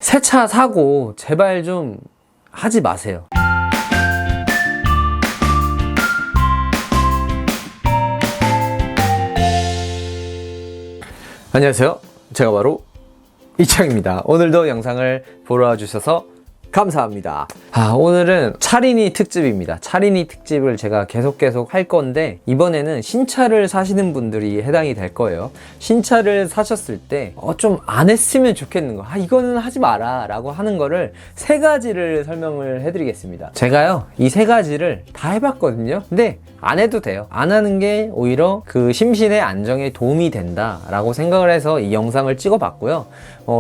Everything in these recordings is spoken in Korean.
새 차 사고 제발 좀 하지 마세요. 안녕하세요. 제가 바로 이창입니다. 오늘도 영상을 보러 와주셔서 감사합니다. 오늘은 차리니 특집입니다. 차리니 특집을 제가 계속 할 건데, 이번에는 신차를 사시는 분들이 해당이 될 거예요. 신차를 사셨을 때 좀 안 했으면 좋겠는 거, 이거는 하지 마라 라고 하는 거를 세 가지를 설명을 해드리겠습니다. 제가요 이 세 가지를 다 해봤거든요. 근데 안 해도 돼요. 안 하는 게 오히려 그 심신의 안정에 도움이 된다 라고 생각을 해서 이 영상을 찍어봤고요.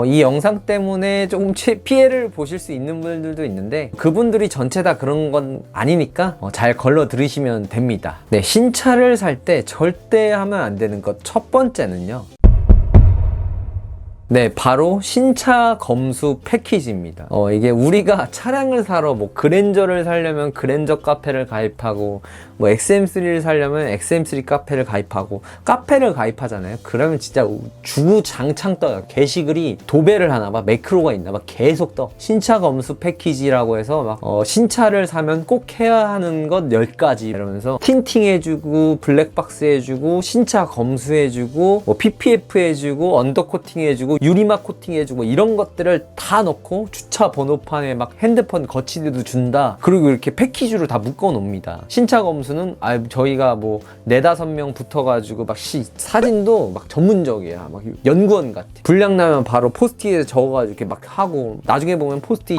이 영상 때문에 조금 피해를 보실 수 있는 분들도 있는데, 그분들이 전체 다 그런 건 아니니까 잘 걸러 들으시면 됩니다. 네, 신차를 살 때 절대 하면 안 되는 것 첫 번째는요, 네, 바로 신차 검수 패키지입니다. 이게 우리가 차량을 사러 그랜저를 사려면 그랜저 카페를 가입하고, XM3를 사려면 XM3 카페를 가입하고, 카페를 가입하잖아요. 그러면 진짜 주구장창 떠요. 게시글이 도배를 하나 봐, 매크로가 있나 봐, 계속 떠. 신차 검수 패키지라고 해서 신차를 사면 꼭 해야 하는 것 10가지 이러면서 틴팅 해주고, 블랙박스 해주고, 신차 검수해주고, PPF 해주고, 언더코팅 해주고, 유리막 코팅해주고, 이런 것들을 다 넣고 주차 번호판에 핸드폰 거치대도 준다. 그리고 이렇게 패키지로 다 묶어 놓습니다. 신차 검수는 저희가 4-5명 붙어가지고 사진도 전문적이야. 연구원 같아. 불량 나면 바로 포스트잇에 적어가지고 이렇게 하고, 나중에 보면 포스트잇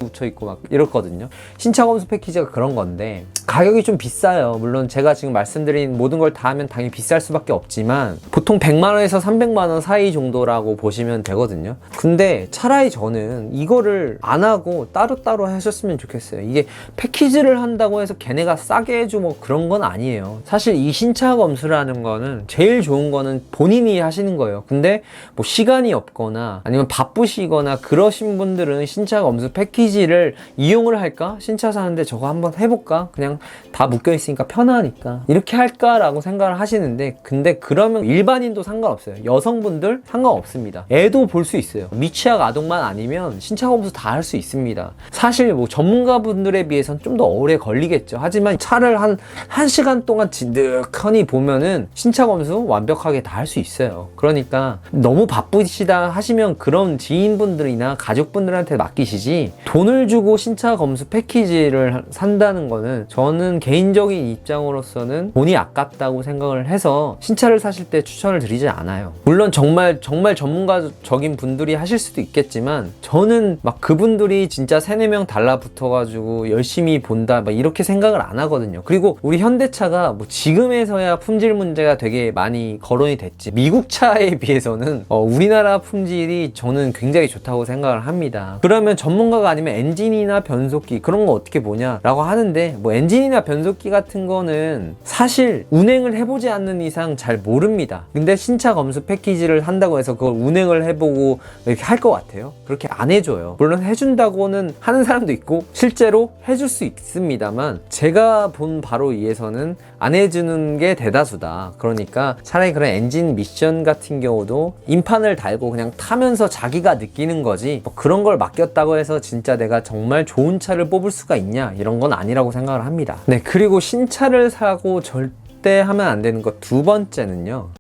붙여있고 이렇거든요. 신차 검수 패키지가 그런 건데, 가격이 좀 비싸요. 물론 제가 지금 말씀드린 모든 걸 다 하면 당연히 비쌀 수밖에 없지만, 보통 100만원에서 300만원 사이 정도라고 보시면 되거든요. 근데 차라리 저는 이거를 안 하고 따로따로 하셨으면 좋겠어요. 이게 패키지를 한다고 해서 걔네가 싸게 해주고 그런 건 아니에요. 사실 이 신차 검수라는 거는 제일 좋은 거는 본인이 하시는 거예요. 근데 시간이 없거나 아니면 바쁘시거나 그러신 분들은 신차 검수 패키지를 이용을 할까? 신차 사는데 저거 한번 해볼까? 그냥 다 묶여있으니까 편하니까 이렇게 할까라고 생각을 하시는데, 근데 그러면 일반인도 상관없어요. 여성분들 상관없습니다. 애도 볼 수 있어요. 미취학 아동만 아니면 신차 검수 다 할 수 있습니다. 사실 전문가분들에 비해서는 좀 더 오래 걸리겠죠. 하지만 차를 한 1시간 동안 진득하니 보면은 신차 검수 완벽하게 다 할 수 있어요. 그러니까 너무 바쁘시다 하시면 그런 지인분들이나 가족분들한테 맡기시지, 돈을 주고 신차 검수 패키지를 산다는 거는 저는 개인적인 입장으로서는 돈이 아깝다고 생각을 해서 신차를 사실 때 추천을 드리지 않아요. 물론 정말 전문가적인 분들이 하실 수도 있겠지만, 저는 그분들이 진짜 3-4명 달라붙어가지고 열심히 본다 이렇게 생각을 안 하거든요. 그리고 우리 현대차가 지금에서야 품질 문제가 되게 많이 거론이 됐지, 미국 차에 비해서는 우리나라 품질이 저는 굉장히 좋다고 생각을 합니다. 그러면 전문가가 아니면 엔진이나 변속기 그런 거 어떻게 보냐 라고 하는데, 엔진이나 변속기 같은 거는 사실 운행을 해보지 않는 이상 잘 모릅니다. 근데 신차 검수 패키지를 한다고 해서 그걸 운행을 해보고 이렇게 할 것 같아요? 그렇게 안 해줘요. 물론 해준다고는 하는 사람도 있고 실제로 해줄 수 있습니다만, 제가 본 바로 이에서는 안 해주는 게 대다수다. 그러니까 차라리 그런 엔진 미션 같은 경우도 인판을 달고 그냥 타면서 자기가 느끼는 거지, 그런 걸 맡겼다고 해서 진짜 내가 정말 좋은 차를 뽑을 수가 있냐, 이런 건 아니라고 생각을 합니다. 네, 그리고 신차를 사고 절대 하면 안 되는 것 두 번째는요,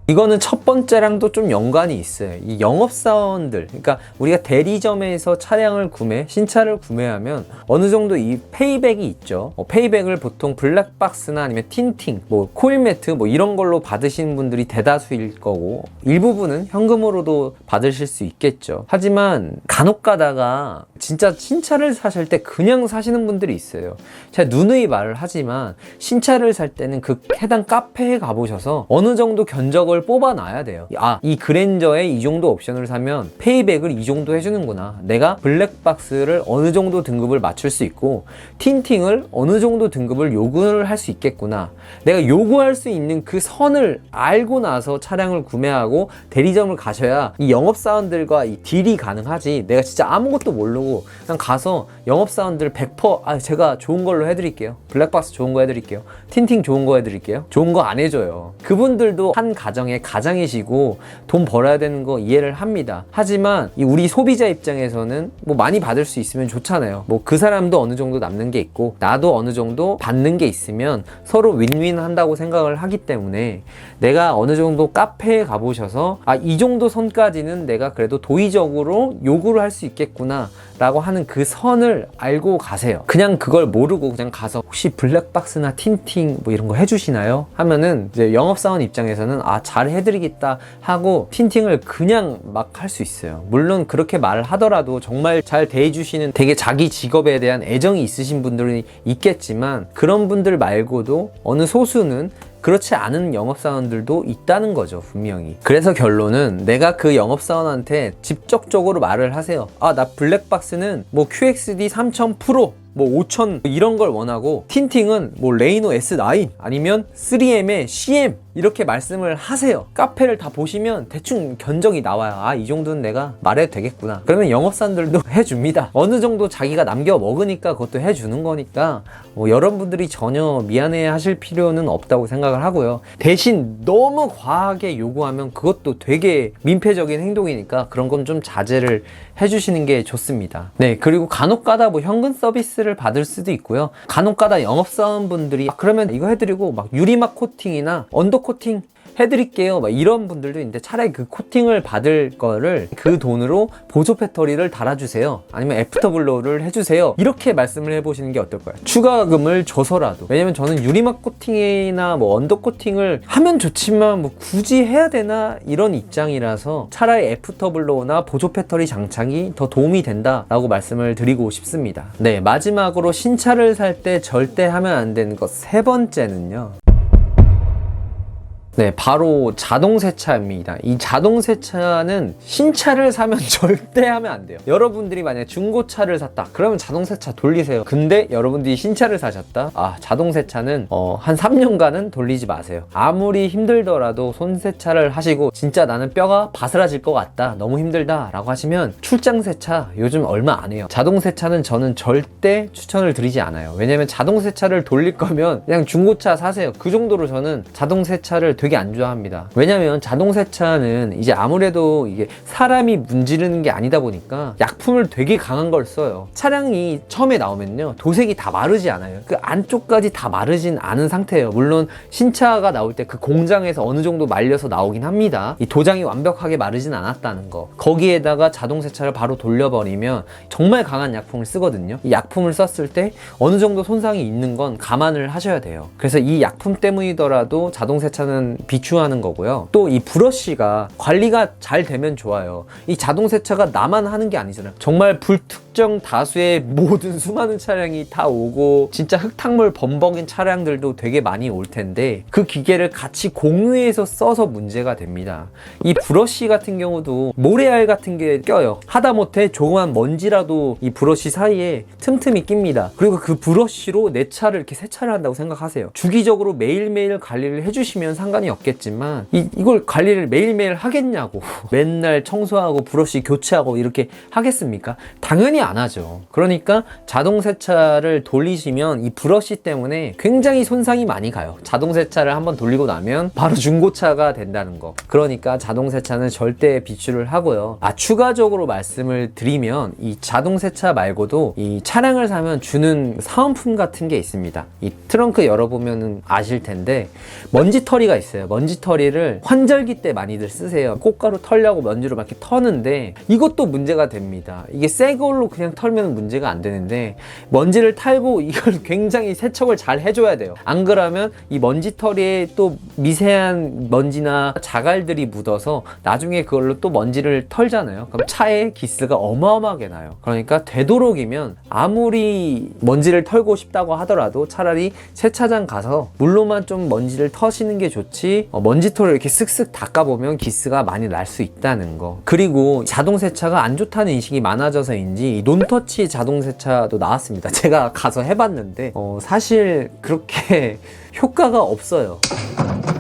이거는 첫 번째랑도 좀 연관이 있어요. 이 영업사원들, 그러니까 우리가 대리점에서 신차를 구매하면 어느 정도 이 페이백이 있죠. 페이백을 보통 블랙박스나 아니면 틴팅, 코일매트 이런 걸로 받으시는 분들이 대다수일 거고, 일부분은 현금으로도 받으실 수 있겠죠. 하지만 간혹 가다가 진짜 신차를 사실 때 그냥 사시는 분들이 있어요. 제가 누누이 말을 하지만 신차를 살 때는 그 해당 카페에 가보셔서 어느 정도 견적을 뽑아놔야 돼요. 이 그랜저에 이 정도 옵션을 사면 페이백을 이 정도 해주는구나, 내가 블랙박스를 어느 정도 등급을 맞출 수 있고 틴팅을 어느 정도 등급을 요구를 할 수 있겠구나, 내가 요구할 수 있는 그 선을 알고 나서 차량을 구매하고 대리점을 가셔야 이 영업사원들과 이 딜이 가능하지, 내가 진짜 아무것도 모르고 그냥 가서 영업사원들 100% 제가 좋은 걸로 해드릴게요, 블랙박스 좋은 거 해드릴게요, 틴팅 좋은 거 해드릴게요, 좋은 거 안 해줘요. 그분들도 한 가정 가정의 가장이시고 돈 벌어야 되는 거 이해를 합니다. 하지만 우리 소비자 입장에서는 뭐 많이 받을 수 있으면 좋잖아요. 뭐 그 사람도 어느 정도 남는 게 있고 나도 어느 정도 받는 게 있으면 서로 윈윈 한다고 생각을 하기 때문에 내가 어느 정도 카페에 가보셔서 이 정도 선까지는 내가 그래도 도의적으로 요구를 할 수 있겠구나 라고 하는 그 선을 알고 가세요. 그냥 그걸 모르고 그냥 가서 혹시 블랙박스나 틴팅 뭐 이런 거 해주시나요? 하면은 이제 영업사원 입장에서는 잘 해드리겠다 하고 틴팅을 그냥 막 할 수 있어요. 물론 그렇게 말을 하더라도 정말 잘 대해주시는 되게 자기 직업에 대한 애정이 있으신 분들이 있겠지만 그런 분들 말고도 어느 소수는 그렇지 않은 영업사원들도 있다는 거죠, 분명히. 그래서 결론은 내가 그 영업사원한테 직접적으로 말을 하세요. 나 블랙박스는 뭐 QXD 3000 프로 뭐 5000 이런 걸 원하고 틴팅은 뭐 레이노 S9 아니면 3M의 CM 이렇게 말씀을 하세요. 카페를 다 보시면 대충 견적이 나와요. 이 정도는 내가 말해도 되겠구나. 그러면 영업사원들도 해줍니다. 어느 정도 자기가 남겨 먹으니까 그것도 해주는 거니까 여러분들이 전혀 미안해 하실 필요는 없다고 생각을 하고요. 대신 너무 과하게 요구하면 그것도 되게 민폐적인 행동이니까 그런 건 좀 자제를 해주시는 게 좋습니다. 네, 그리고 간혹가다 뭐 현금 서비스를 받을 수도 있고요. 간혹가다 영업사원분들이 그러면 이거 해드리고 막 유리막 코팅이나 언더 코팅 해드릴게요 막 이런 분들도 있는데 차라리 그 코팅을 받을 거를 그 돈으로 보조 배터리를 달아주세요. 아니면 애프터블로우를 해주세요. 이렇게 말씀을 해보시는 게 어떨까요? 추가금을 줘서라도. 왜냐면 저는 유리막 코팅이나 뭐 언더 코팅을 하면 좋지만 뭐 굳이 해야 되나 이런 입장이라서 차라리 애프터블로우나 보조 배터리 장착이 더 도움이 된다라고 말씀을 드리고 싶습니다. 네, 마지막으로 신차를 살 때 절대 하면 안 되는 것 세 번째는요. 네, 바로 자동세차입니다. 이 자동세차는 신차를 사면 절대 하면 안 돼요. 여러분들이 만약에 중고차를 샀다. 그러면 자동세차 돌리세요. 근데 여러분들이 신차를 사셨다. 자동세차는 한 3년간은 돌리지 마세요. 아무리 힘들더라도 손세차를 하시고 진짜 나는 뼈가 바스라질 것 같다. 너무 힘들다 라고 하시면 출장세차 요즘 얼마 안 해요. 자동세차는 저는 절대 추천을 드리지 않아요. 왜냐면 자동세차를 돌릴 거면 그냥 중고차 사세요. 그 정도로 저는 자동세차를 되게 안 좋아합니다. 왜냐면 자동세차는 이제 아무래도 이게 사람이 문지르는 게 아니다 보니까 약품을 되게 강한 걸 써요. 차량이 처음에 나오면요 도색이 다 마르지 않아요. 그 안쪽까지 다 마르진 않은 상태예요. 물론 신차가 나올 때 그 공장에서 어느 정도 말려서 나오긴 합니다. 이 도장이 완벽하게 마르진 않았다는 거. 거기에다가 자동세차를 바로 돌려버리면 정말 강한 약품을 쓰거든요. 이 약품을 썼을 때 어느 정도 손상이 있는 건 감안을 하셔야 돼요. 그래서 이 약품 때문이더라도 자동세차는 비추하는 거고요. 또 이 브러쉬가 관리가 잘 되면 좋아요. 이 자동세차가 나만 하는 게 아니잖아요. 정말 불특정 다수의 모든 수많은 차량이 다 오고 진짜 흙탕물 범벅인 차량들도 되게 많이 올 텐데 그 기계를 같이 공유해서 써서 문제가 됩니다. 이 브러쉬 같은 경우도 모래알 같은 게 껴요. 하다못해 조그만 먼지라도 이 브러쉬 사이에 틈틈이 낍니다. 그리고 그 브러쉬로 내 차를 이렇게 세차를 한다고 생각하세요. 주기적으로 매일매일 관리를 해주시면 상관이 없겠지만 이걸 관리를 매일매일 하겠냐고. 맨날 청소하고 브러쉬 교체하고 이렇게 하겠습니까? 당연히 안 하죠. 그러니까 자동세차를 돌리시면 이 브러쉬 때문에 굉장히 손상이 많이 가요. 자동세차를 한번 돌리고 나면 바로 중고차가 된다는 거. 그러니까 자동세차는 절대 비추를 하고요. 추가적으로 말씀을 드리면 이 자동세차 말고도 이 차량을 사면 주는 사은품 같은 게 있습니다. 이 트렁크 열어보면 아실 텐데 먼지털이가 있어요. 먼지털이를 환절기 때 많이들 쓰세요. 꽃가루 털려고 먼지로 막 이렇게 터는데 이것도 문제가 됩니다. 이게 새 걸로 그냥 털면 문제가 안 되는데 먼지를 탈고 이걸 굉장히 세척을 잘 해줘야 돼요. 안 그러면 이 먼지털이에 또 미세한 먼지나 자갈들이 묻어서 나중에 그걸로 또 먼지를 털잖아요. 그럼 차에 기스가 어마어마하게 나요. 그러니까 되도록이면 아무리 먼지를 털고 싶다고 하더라도 차라리 세차장 가서 물로만 좀 먼지를 터시는 게 좋지 먼지털을 이렇게 쓱쓱 닦아보면 기스가 많이 날 수 있다는 거. 그리고 자동세차가 안 좋다는 인식이 많아져서인지 논터치 자동세차도 나왔습니다. 제가 가서 해봤는데 사실 그렇게 효과가 없어요.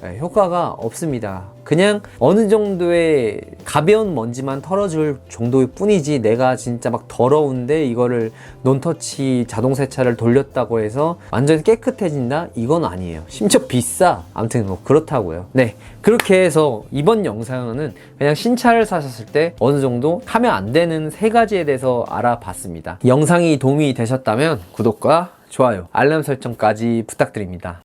네, 효과가 없습니다. 그냥 어느 정도의 가벼운 먼지만 털어줄 정도일 뿐이지 내가 진짜 막 더러운데 이거를 논터치 자동 세차를 돌렸다고 해서 완전히 깨끗해진다? 이건 아니에요. 심지어 비싸. 아무튼 뭐 그렇다고요. 네, 그렇게 해서 이번 영상은 그냥 신차를 사셨을 때 어느 정도 하면 안 되는 3가지에 대해서 알아봤습니다. 영상이 도움이 되셨다면 구독과 좋아요, 알람 설정까지 부탁드립니다.